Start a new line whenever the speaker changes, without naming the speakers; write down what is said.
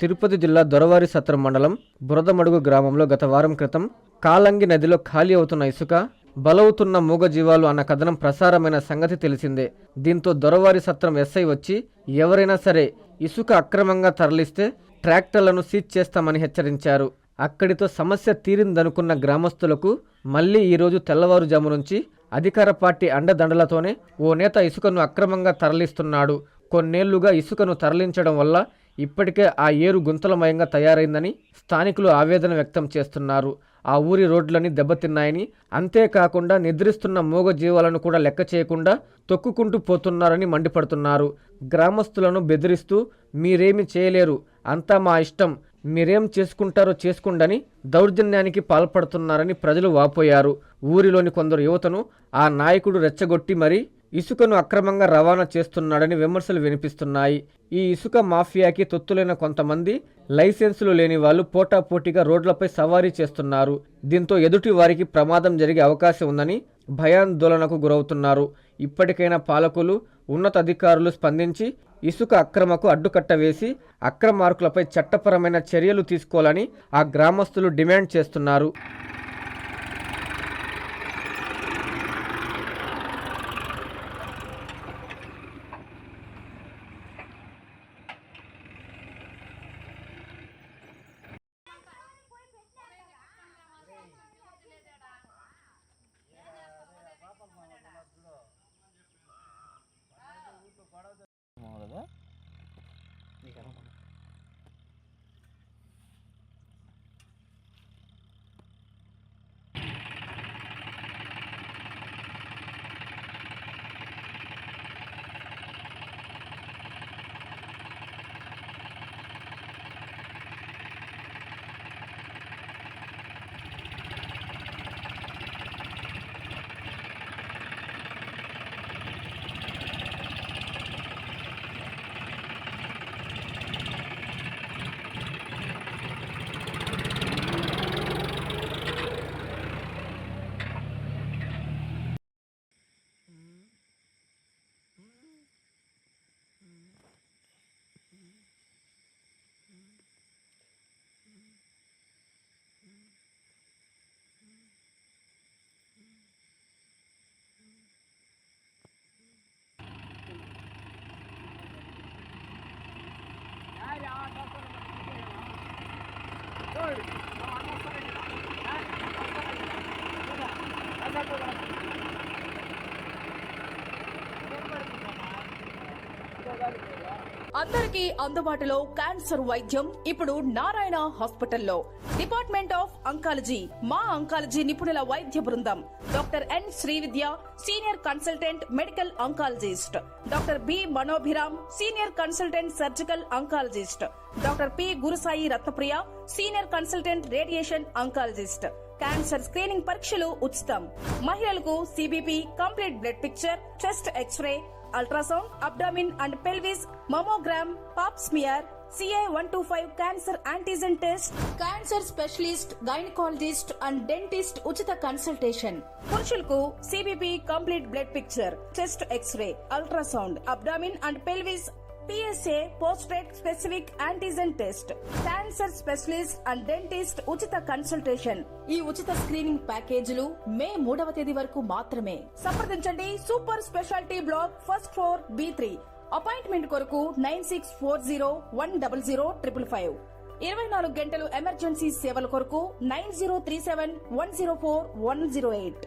తిరుపతి జిల్లా దొరవారి సత్రం మండలం బురదమడుగు గ్రామంలో గత వారం క్రితం కాలంగి నదిలో ఖాళీ అవుతున్న ఇసుక బలవుతున్న మూగజీవాలు అన్న కథనం ప్రసారమైన సంగతి తెలిసిందే. దీంతో దొరవారి సత్రం ఎస్ఐ వచ్చి ఎవరైనా సరే ఇసుక అక్రమంగా తరలిస్తే ట్రాక్టర్లను సీజ్ చేస్తామని హెచ్చరించారు. అక్కడితో సమస్య తీరిందనుకున్న గ్రామస్తులకు మళ్లీ ఈరోజు తెల్లవారుజాము నుంచి అధికార పార్టీ అండదండలతోనే ఓ నేత ఇసుకను అక్రమంగా తరలిస్తున్నాడు. కొన్నేళ్లుగా ఇసుకను తరలించడం వల్ల ఇప్పటికే ఆ ఏరు గుంతలమయంగా తయారైందని స్థానికులు ఆవేదన వ్యక్తం చేస్తున్నారు. ఆ ఊరి రోడ్లని దెబ్బతిన్నాయని, అంతేకాకుండా నిద్రిస్తున్న మూగజీవాలను కూడా లెక్క చేయకుండా తొక్కుకుంటూ పోతున్నారని మండిపడుతున్నారు. గ్రామస్తులను బెదిరిస్తూ మీరేమి చేయలేరు, అంతా మా ఇష్టం, మీరేం చేసుకుంటారో చేసుకోండని దౌర్జన్యానికి పాల్పడుతున్నారని ప్రజలు వాపోయారు. ఊరిలోని కొందరు యువతను ఆ నాయకుడు రెచ్చగొట్టి మరీ ఇసుకను అక్రమంగా రవాణా చేస్తున్నాడని విమర్శలు వినిపిస్తున్నాయి. ఈ ఇసుక మాఫియాకి తొత్తులైన కొంతమంది లైసెన్సులు లేని వాళ్ళు పోటాపోటీగా రోడ్లపై సవారీ చేస్తున్నారు. దీంతో ఎదుటి వారికి ప్రమాదం జరిగే అవకాశం ఉందని భయాందోళనకు గురవుతున్నారు. ఇప్పటికైనా పాలకులు, ఉన్నతాధికారులు స్పందించి ఇసుక అక్రమకు అడ్డుకట్ట వేసి అక్రమార్కులపై చట్టపరమైన చర్యలు తీసుకోవాలని ఆ గ్రామస్తులు డిమాండ్ చేస్తున్నారు.
అందరికీ అందుబాటులో క్యాన్సర్ వైద్యం ఇప్పుడు నారాయణ హాస్పిటల్లో. డిపార్ట్మెంట్ ఆఫ్ అంకాలజీ, మా అంకాలజీ నిపుణుల వైద్య బృందం. Doctor N Srividya, senior consultant medical oncologist. Doctor B Manobhiram, senior consultant surgical oncologist. Doctor P Gurusai Ratnapriya, senior consultant radiation oncologist. Cancer screening పరీక్షలు ఉచితం. మహిళలకు CBP, complete blood picture, chest X-ray, ultrasound, abdomen and pelvis, mammogram, pap smear, CA-125 cancer antigen test, cancer specialist, gynaecologist and dentist ఉచిత consultation. పురుషులకు CBP, complete blood picture, chest X-ray, ultrasound, abdomen and pelvis, PSA పోస్ట్రేట్ specific antigen test, cancer specialist and dentist ఉచిత consultation. ఈ ఉచిత screening ప్యాకేజీలు మే 3వ తేదీ వరకు మాత్రమే. సంప్రదించండి super speciality block, first floor, B3. Appointment కొరకు 9640100555. 24 గంటలు ఎమర్జెన్సీ సేవల కొరకు 9037104108.